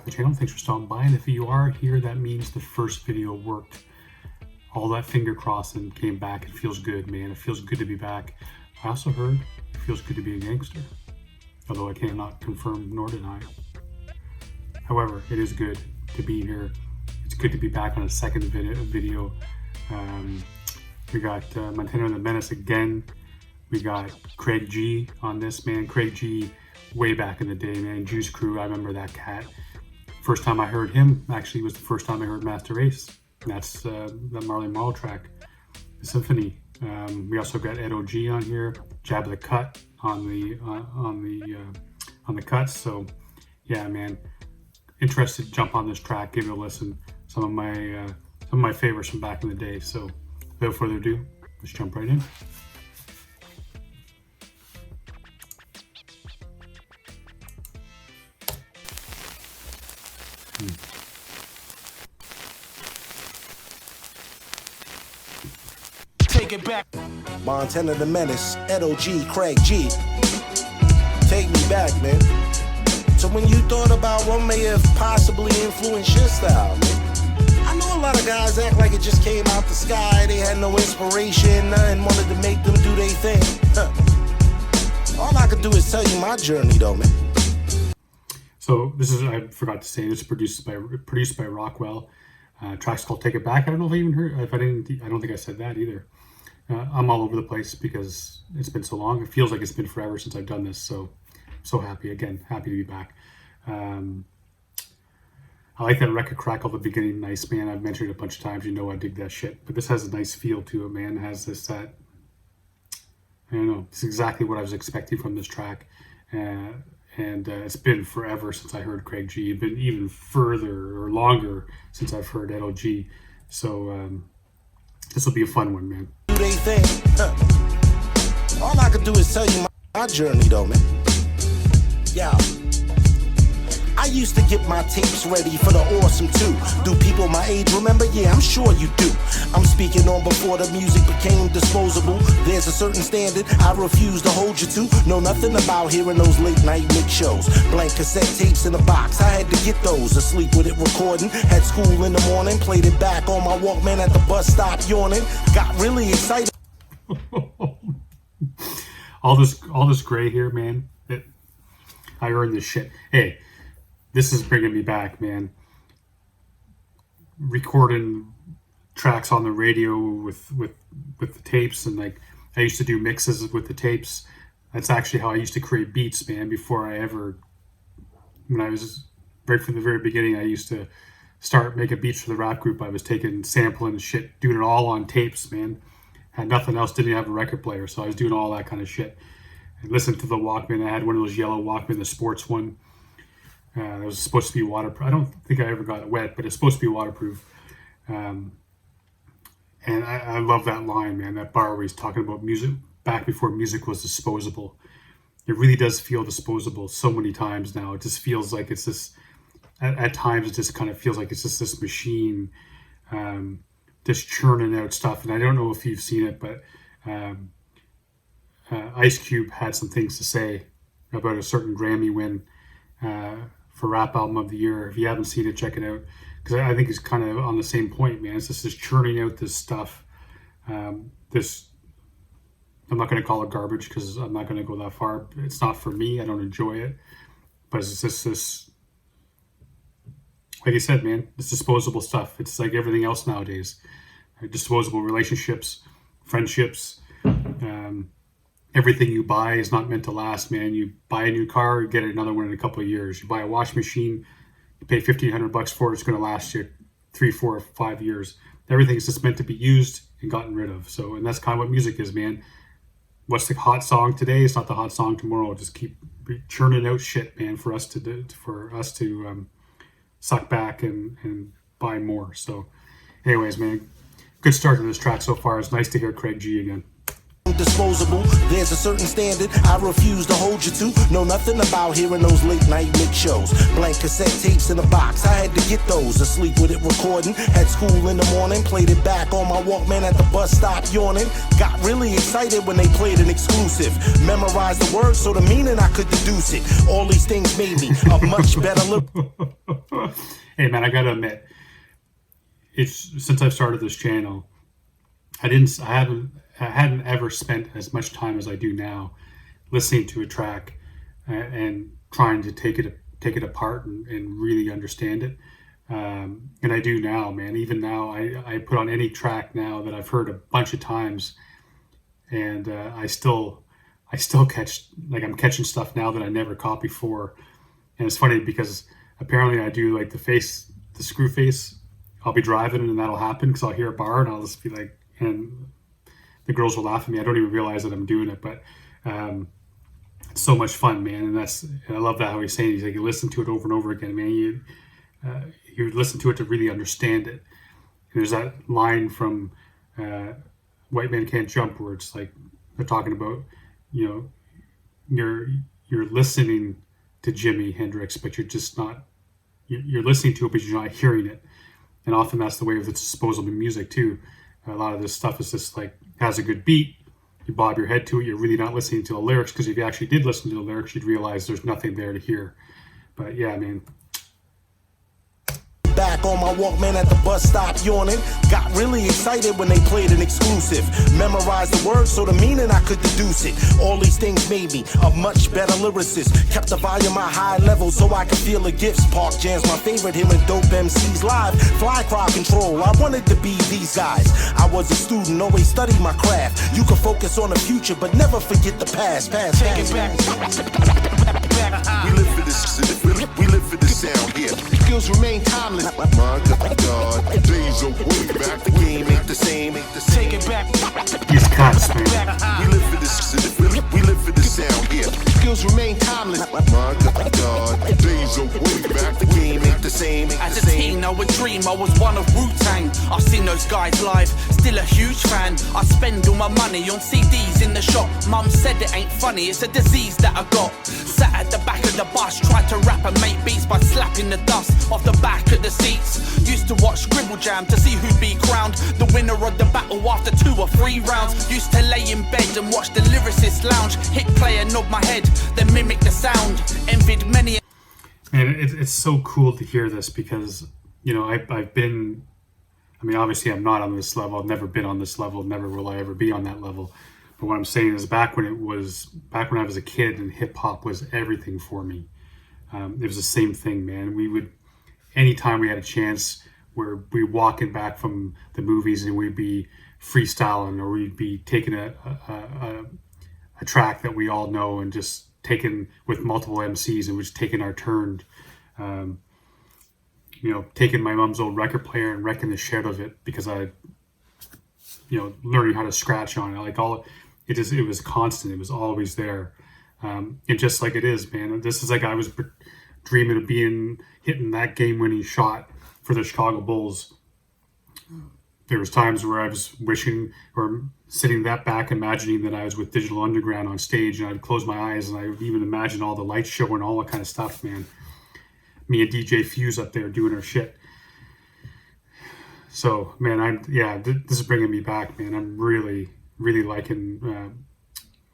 back to the channel. Thanks for stopping by. And if you are here, that means the first video worked. All that finger crossing came back. It feels good, man. It feels good to be back. I also heard it feels good to be a gangster, although I cannot confirm nor deny. However, it is good to be here. It's good to be back on a second video. We got Montener The Menace again. We got Craig G on this, man. Craig G, way back in the day, man. Juice Crew, I remember that cat. First time I heard him, actually, was the first time I heard Master Ace. That's the Marley Marl track, the Symphony. We also got Ed O.G. on here, Jabba Tha Kut on the cuts. So, yeah, man. Interested to jump on this track, give it a listen. Some of my favorites from back in the day. So, without further ado, let's jump right in. Take it back. Montener The Menace, Ed O.G., Craig G. Take me back, man. So when you thought about what may have possibly influenced your style, man, I know a lot of guys act like it just came out the sky. They had no inspiration, nothing wanted to make them do their thing. All I could do is tell you my journey, though, man. So this is, I forgot to say, this is produced by Roccwell. Track's called "Take It Back." I don't know if I even heard. If I didn't, I don't think I said that either. I'm all over the place because it's been so long. It feels like it's been forever since I've done this. So happy again, happy to be back. I like that record crackle at the beginning. Nice, man. I've mentioned it a bunch of times. You know I dig that shit. But this has a nice feel to it, man. It has this I don't know. It's exactly what I was expecting from this track. And it's been forever since I heard Craig G. It's been even further or longer since I've heard Ed O.G. So this will be a fun one, man. Do they think? All I could do is tell you my journey, though, man. Yeah. I used to get my tapes ready for the awesome too. Do people my age remember? Yeah, I'm sure you do. I'm speaking on before the music became disposable. There's a certain standard I refuse to hold you to. Know nothing about hearing those late night mix shows. Blank cassette tapes in a box, I had to get those. Asleep with it recording, had school in the morning. Played it back on my Walkman at the bus stop yawning. Got really excited. all this gray here, man. I earned this shit. Hey, this is bringing me back, man. Recording tracks on the radio with the tapes, and like I used to do mixes with the tapes. That's actually how I used to create beats, man. When I was right from the very beginning, I used to start making beats for the rap group. I was taking sampling shit, doing it all on tapes, man. Had nothing else, didn't have a record player, so I was doing all that kind of shit. I listened to the Walkman. I had one of those yellow Walkman, the sports one. It was supposed to be waterproof. I don't think I ever got it wet, but it's supposed to be waterproof. And I love that line, man, that bar where he's talking about music back before music was disposable. It really does feel disposable so many times now. It just feels like it's this, at times it just kind of feels like it's just this machine just churning out stuff. And I don't know if you've seen it, but Ice Cube had some things to say about a certain Grammy win for Rap Album of the Year. If you haven't seen it, check it out, because I think it's kind of on the same point, man. It's just this churning out this stuff. This, I'm not going to call it garbage because I'm not going to go that far. It's not for me. I don't enjoy it. But it's just this, like I said, man, it's disposable stuff. It's like everything else nowadays. Disposable relationships, friendships. Everything you buy is not meant to last, man. You buy a new car, you get another one in a couple of years. You buy a washing machine, you pay $1,500 for it. It's going to last you 3, 4, 5 years. Everything is just meant to be used and gotten rid of. So, and that's kind of what music is, man. What's the hot song today? It's not the hot song tomorrow. Just keep churning out shit, man, for us to suck back and buy more. So, anyways, man, good start to this track so far. It's nice to hear Craig G again. disposable. There's a certain standard I refuse to hold you to. Know nothing about hearing those late night mix shows. Blank cassette tapes in a box, I had to get those. Asleep with it recording, at school in the morning. Played it back on my Walkman at the bus stop yawning. Got really excited when they played an exclusive. Memorized the words so the meaning I could deduce it. All these things made me a much better Hey man, I gotta admit, it's since I've started this channel, I hadn't ever spent as much time as I do now listening to a track and trying to take it apart and really understand it. And I do now, man. Even now, I put on any track now that I've heard a bunch of times, and I still catch, like, I'm catching stuff now that I never caught before. And it's funny because apparently I do like the screw face. I'll be driving and that'll happen because I'll hear a bar and I'll just be like, and the girls will laugh at me. I don't even realize that I'm doing it, but it's so much fun, man. And I love that how he's saying, he's like, you listen to it over and over again, man. You listen to it to really understand it. And there's that line from White Man Can't Jump where it's like they're talking about, you know, you're listening to Jimi Hendrix, but you're just not, you're listening to it, but you're not hearing it. And often that's the way with disposable music too. A lot of this stuff is just like, has a good beat, you bob your head to it, you're really not listening to the lyrics, because if you actually did listen to the lyrics, you'd realize there's nothing there to hear. But yeah, man. Back on my Walkman at the bus stop yawning. Got really excited when they played an exclusive. Memorized the words so the meaning I could deduce it. All these things made me a much better lyricist. Kept the volume at high level so I could feel the gifts. Park Jam's my favorite, hearing dope MCs live. Fly crowd control, I wanted to be these guys. I was a student, always studied my craft. You can focus on the future, but never forget the past. Take it back. We live for this, we live for this sound here. Skills remain timeless. My God, days are way back. The game ain't the same. Take it back. These cuts, man. We live for this, we live for this sound here. Skills remain timeless. My God, days are way back. The game ain't the same. As a teen, I would dream I was one of Wu-Tang. I've seen those guys live, still a huge fan. I spend all my money on CDs in the shop. Mum said it ain't funny, it's a disease that I got. Sat at the back of the bus, tried to rap and make beats by slapping the dust off the back of the seats. Used to watch Scribble Jam to see who'd be crowned the winner of the battle after 2 or 3 rounds. Used to lay in bed and watch the lyricist lounge, hit play and nod my head, then mimic the sound. Envied many. And it's so cool to hear this because, you know, I've been, I mean, obviously I'm not on this level. I've never been on this level. Never will I ever be on that level. But what I'm saying is back when I was a kid and hip hop was everything for me. It was the same thing, man. We would, anytime we had a chance where we walking back from the movies and we'd be freestyling, or we'd be taking a track that we all know and just taking with multiple MCs and we're just taking our turn. You know, taking my mom's old record player and wrecking the shit of it because learning how to scratch on it. Like it was constant. It was always there. And just like it is, man, this is like I was dreaming of hitting that game-winning shot for the Chicago Bulls. There was times where I was wishing or sitting that back, imagining that I was with Digital Underground on stage, and I'd close my eyes and I would even imagine all the lights showing, all that kind of stuff, man. Me and DJ Fuse up there doing our shit. So, man, this is bringing me back, man. I'm really, really liking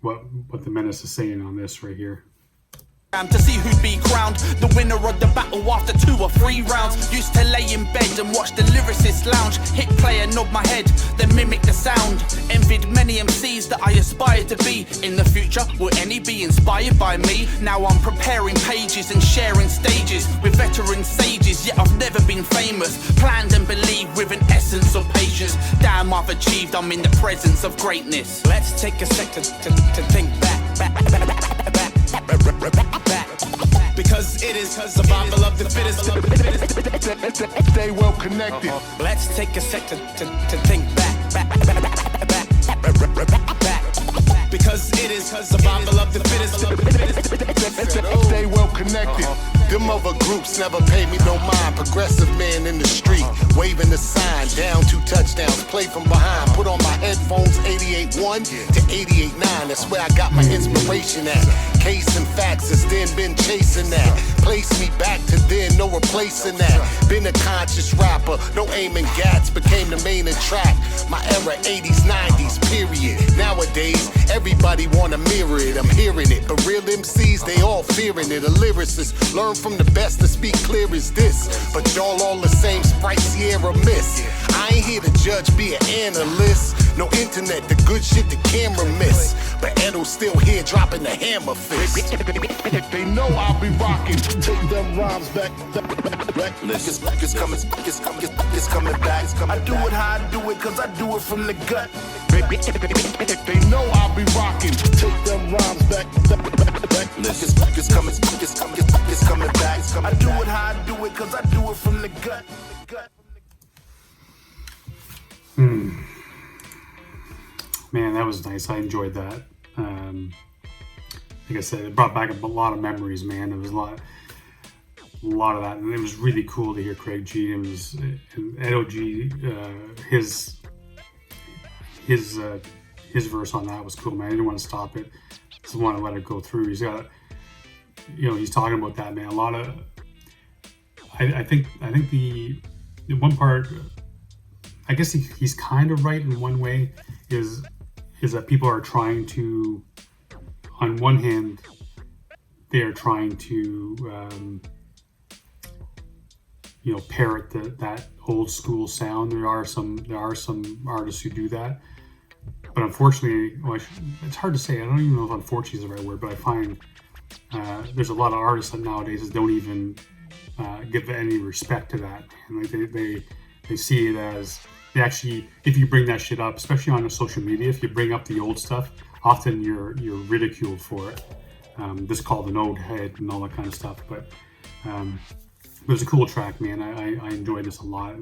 what the Menace is saying on this right here. To see who'd be crowned the winner of the battle after 2 or 3 rounds. Used to lay in bed and watch the lyricist lounge, hit play and nod my head, then mimic the sound. Envied many MCs that I aspire to be. In the future, will any be inspired by me? Now I'm preparing pages and sharing stages with veteran sages, yet I've never been famous. Planned and believed with an essence of patience. Damn, I've achieved, I'm in the presence of greatness. Let's take a second to think back. Because it is survival of the fittest. Stay well connected. Let's take a second to think back. Because because it is survival of the fittest. Stay well connected. Them other groups never pay me no mind. Progressive man in the street, waving the sign. Down 2 touchdowns, play from behind. Put on my headphones, 88.1 to 88.9. That's where I got my inspiration at. Case and facts has then been chasing that. Place me back to then, no replacing that. Been a conscious rapper, no aiming gats. Became the main attract. My era, 80s, 90s, period. Nowadays, everybody wanna mirror it. I'm hearing it, but real MCs, they all fearing it. A lyricist, learn from the best to speak clear as this. But y'all all the same Sprite Sierra miss. I ain't here to judge, be an analyst. No internet, the good shit the camera miss. But Edo's still here dropping the hammer fist. They know I'll be rocking. Take them rhymes back. It's coming back. I do it how I do it, cause I do it from the gut. They know I'll be rocking. Take them rhymes back. It's coming back. I do it how I do it, cause I do it from the gut. Man, that was nice. I enjoyed that. Like I said, it brought back a lot of memories, man. It was a lot of that, and it was really cool to hear Craig G. and Edo G. His verse on that was cool, man. I didn't want to stop it. Just want to let it go through. He's got, he's talking about that, man. A lot of, I think the one part, I guess he's kind of right in one way, is that people are trying to, on one hand, they are trying to, parrot that old school sound. There are some artists who do that, but unfortunately, it's hard to say. I don't even know if "unfortunately" is the right word, but I find there's a lot of artists that nowadays that don't even give any respect to that. And like they see it as, they actually, if you bring that shit up, especially on social media, if you bring up the old stuff, often you're ridiculed for it. This called an old head and all that kind of stuff. But it was a cool track, man. I enjoyed this a lot.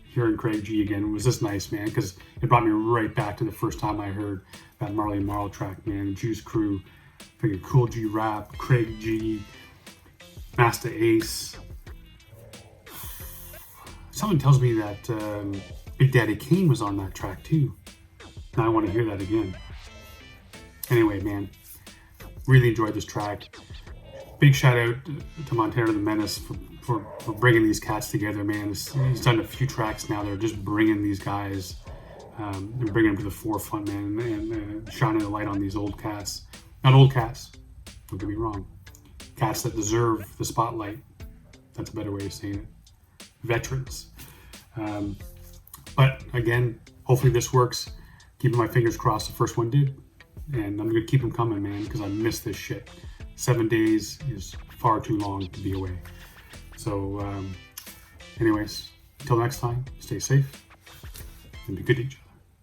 Hearing Craig G again was just nice, man, because it brought me right back to the first time I heard that Marley Marl track, man. Juice Crew, freaking Cool G Rap, Craig G, Master Ace. Someone tells me that Big Daddy Kane was on that track too. Now I want to hear that again. Anyway, man, really enjoyed this track. Big shout out to Montener The Menace for bringing these cats together, man. He's done a few tracks now. They're just bringing these guys, and bringing them to the forefront, man, and shining the light on these old cats. Not old cats, don't get me wrong. Cats that deserve the spotlight. That's a better way of saying it. Veterans. But again, hopefully this works. Keeping my fingers crossed the first one did. And I'm going to keep them coming, man, because I miss this shit. 7 days is far too long to be away. So, anyways, until next time, stay safe and be good to each other.